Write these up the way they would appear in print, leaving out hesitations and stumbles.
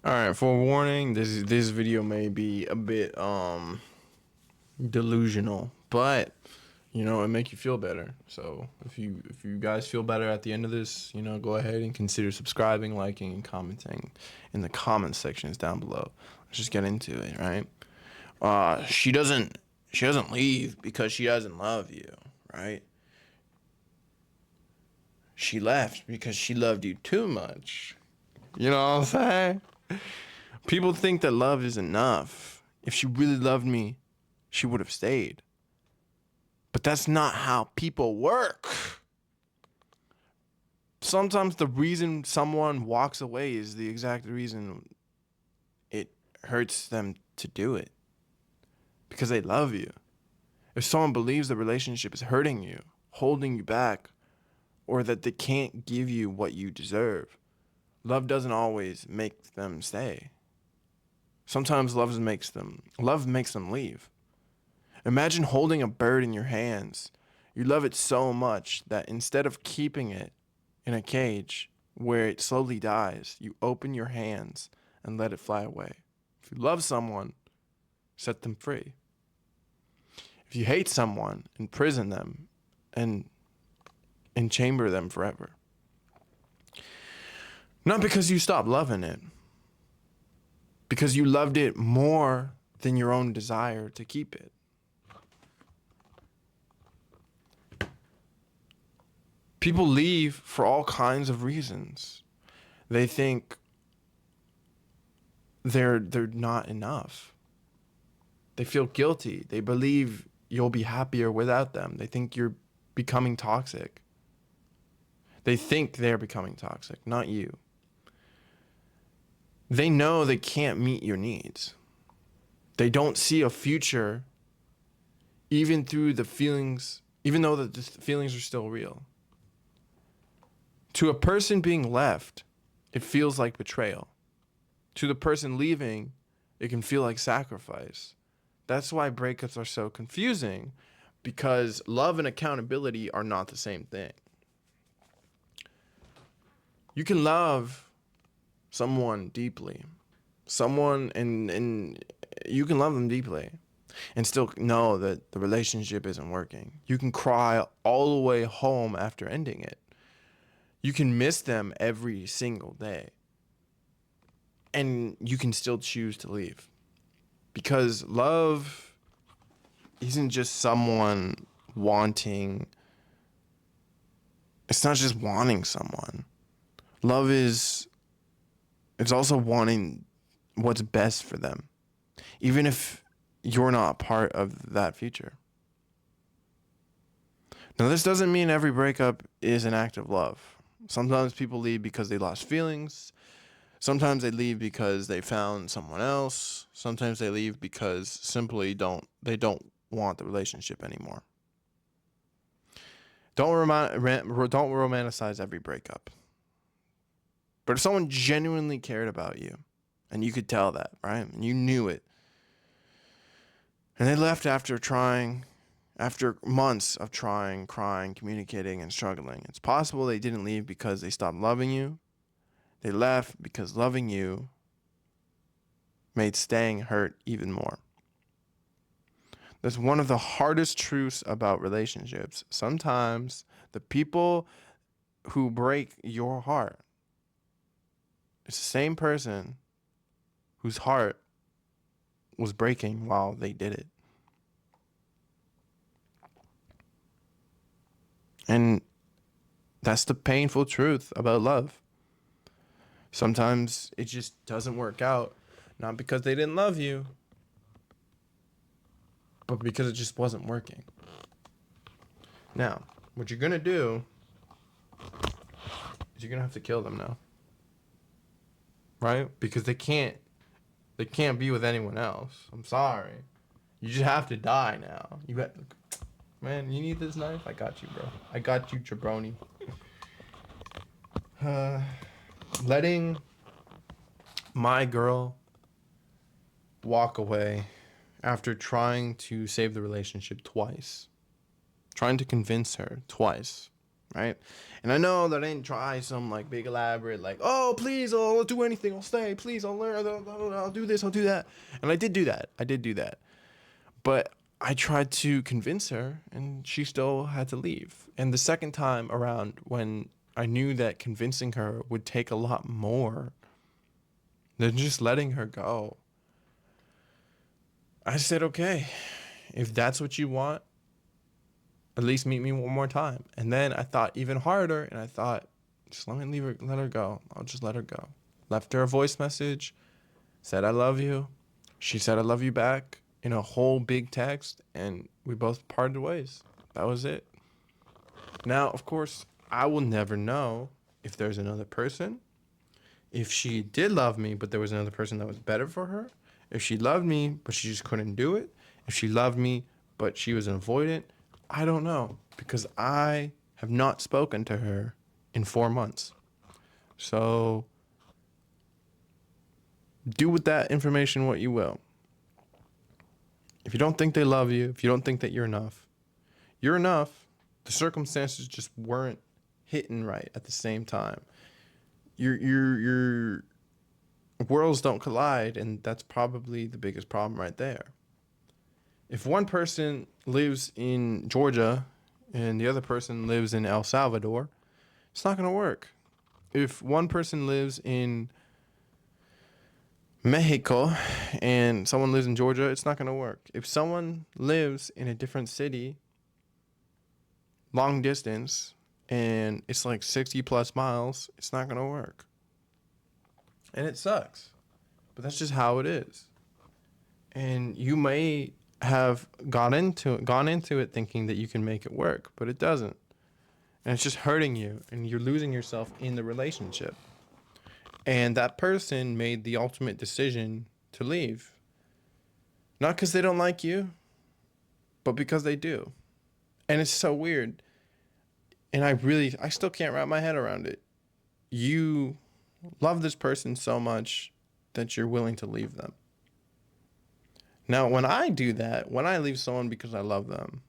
All right, for warning, this video may be a bit delusional, but it make you feel better. So if you guys feel better at the end of this, go ahead and consider subscribing, liking, and commenting in the comment sections down below. Let's just get into it, right? She doesn't leave because she doesn't love you, right? She left because she loved you too much. You know what I'm saying? People think that love is enough. If she really loved me, she would have stayed. But that's not how people work. Sometimes the reason someone walks away is the exact reason it hurts them to do it. Because they love you. If someone believes the relationship is hurting you, holding you back, or that they can't give you what you deserve, love doesn't always make them stay. Sometimes love makes them leave. Imagine holding a bird in your hands. You love it so much that instead of keeping it in a cage where it slowly dies, you open your hands and let it fly away. If you love someone, set them free. If you hate someone, imprison them and chamber them forever. Not because you stopped loving it, because you loved it more than your own desire to keep it. People leave for all kinds of reasons. They think they're not enough. They feel guilty. They believe you'll be happier without them. They think you're becoming toxic. They think they're becoming toxic, not you. They know they can't meet your needs. They don't see a future even though the feelings are still real. To a person being left, it feels like betrayal. To the person leaving, it can feel like sacrifice. That's why breakups are so confusing, because love and accountability are not the same thing. You can love someone deeply, and you can love them deeply and still know that the relationship isn't working. You can cry all the way home after ending it. You can miss them every single day, and you can still choose to leave. Because love isn't just someone wanting, it's not just wanting someone. Love is, it's also wanting what's best for them, even if you're not a part of that future. Now, this doesn't mean every breakup is an act of love. Sometimes people leave because they lost feelings. Sometimes they leave because they found someone else. Sometimes they leave because simply they don't want the relationship anymore. Don't romanticize every breakup. But if someone genuinely cared about you, and you could tell that, right? And you knew it, and they left after months of trying, crying, communicating, and struggling, it's possible they didn't leave because they stopped loving you. They left because loving you made staying hurt even more. That's one of the hardest truths about relationships. Sometimes the people who break your heart, it's the same person whose heart was breaking while they did it. And that's the painful truth about love. Sometimes it just doesn't work out, not because they didn't love you, but because it just wasn't working. Now, what you're gonna do is you're gonna have to kill them now, right? Because they can't be with anyone else. I'm sorry, you just have to die now. Man, you need this knife? I got you, bro. I got you, jabroni. Letting my girl walk away after trying to save the relationship twice, trying to convince her twice. right? And I know that I didn't try some like big elaborate like, oh please, I'll do anything, I'll stay, please, I'll learn, I'll do this, I'll do that, and I did do that. I did do that, but I tried to convince her, and she still had to leave. And the second time around, when I knew that convincing her would take a lot more than just letting her go, I said, okay, if that's what you want, at least meet me one more time. And then I thought even harder, and I thought, just let me leave her, let her go. I'll just let her go. Left her a voice message, said I love you. She said I love you back in a whole big text, and we both parted ways. That was it. Now, of course, I will never know if there's another person. If she did love me, but there was another person that was better for her. If she loved me, but she just couldn't do it. If she loved me, but she was an avoidant. I don't know, because I have not spoken to her in 4 months. So do with that information what you will. If you don't think they love you, if you don't think that you're enough, you're enough. The circumstances just weren't hitting right at the same time. Your worlds don't collide, and that's probably the biggest problem right there. If one person lives in Georgia and the other person lives in El Salvador, it's not going to work. If one person lives in Mexico and someone lives in Georgia, it's not going to work. If someone lives in a different city, long distance, and it's like 60 plus miles, it's not going to work. And it sucks. But that's just how it is. And you may have gone into it thinking that you can make it work, but it doesn't. And it's just hurting you, and you're losing yourself in the relationship. And that person made the ultimate decision to leave. Not because they don't like you, but because they do. And it's so weird. And I still can't wrap my head around it. You love this person so much that you're willing to leave them. Now, when I do that, when I leave someone because I love them,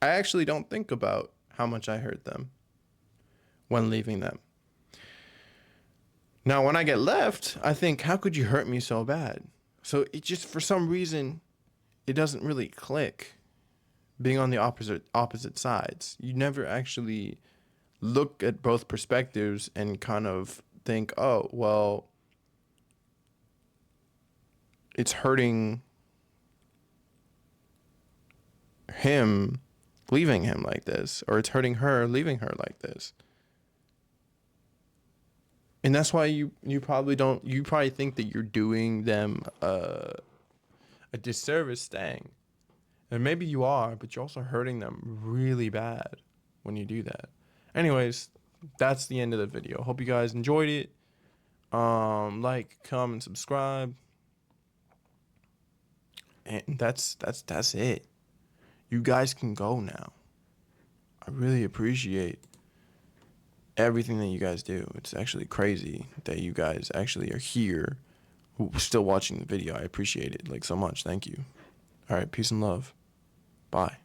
I actually don't think about how much I hurt them when leaving them. Now, when I get left, I think, how could you hurt me so bad? So it just, for some reason, it doesn't really click being on the opposite sides. You never actually look at both perspectives and kind of think, oh, well, it's hurting him leaving him like this, or it's hurting her leaving her like this. And that's why you probably think that you're doing them a disservice staying. And maybe you are, but you're also hurting them really bad when you do that. Anyways, that's the end of the video. Hope you guys enjoyed it. Like, comment, subscribe. And that's it. You guys can go now. I really appreciate everything that you guys do. It's actually crazy that you guys actually are here, still watching the video. I appreciate it like so much. Thank you. All right, peace and love. Bye.